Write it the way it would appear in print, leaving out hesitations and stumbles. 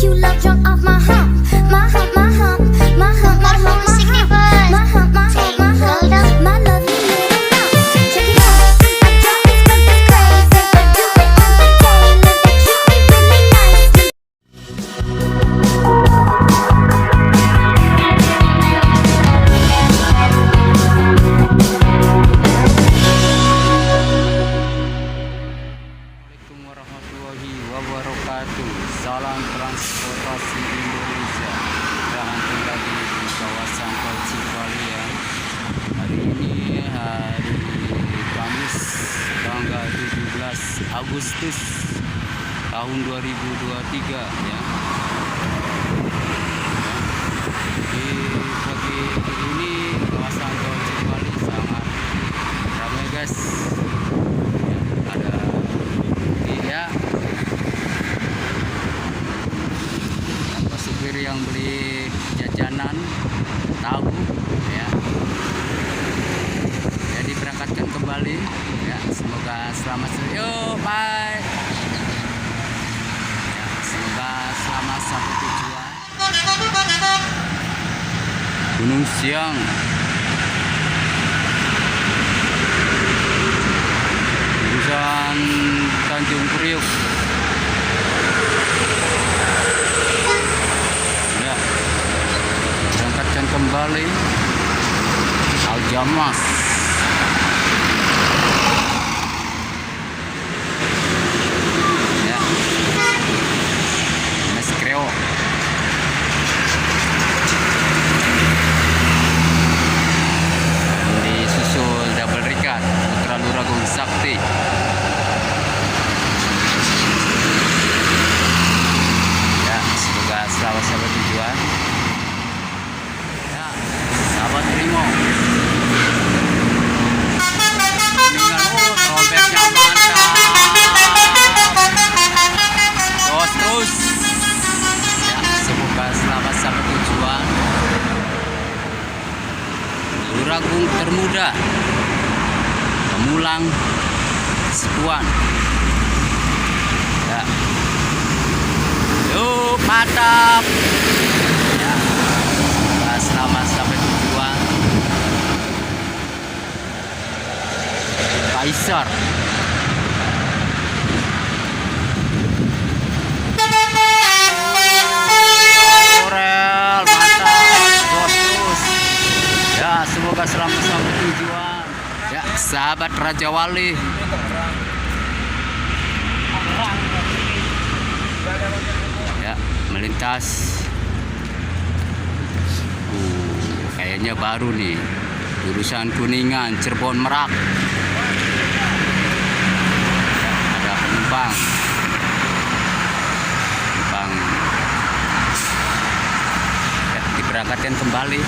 you love drunk off my hump, my hump, my hump, my hump, my hump, my hump, my hump, my hump, my hump, my lovely little hump. Check it out, I drop this stuff is crazy, but do it on the daily, but treat me really nicely. Assalamualaikum warahmatullahi wabarakatuh. Salam transportasi Indonesia. Jangan kembali di kawasan Tol Cipali ya. Hari ini hari Kamis tanggal 17 Agustus tahun 2023 ya. Di pagi ini kawasan Tol Cipali sangat ramai guys. Ada ya apa supir yang beli jajanan tahu ya, diberangkatkan kembali ya, semoga selamat yuk bye ya, semoga selamat sampai tujuan. Gunung Siang jurusan Tanjung Priok ya, berangkatkan kembali Aljamas ya, Mes Kreo disusul Double Rikat Putra Luragung Sakti. Selamat sampai tujuan ya, sahabat Rimo. Trompetnya mantap, terus ya, semoga selamat sampai tujuan. Luragung termuda Pemulang Sepuan ya. Yuk mantap ya, selamat sampai tujuan. Kaisar Korel mantap terus ya, semoga selamat sampai tujuan ya, sahabat Raja Wali ya, melintas kayaknya baru nih jurusan Kuningan Cirebon Merak ya, ada penumpang ya, diberangkatkan kembali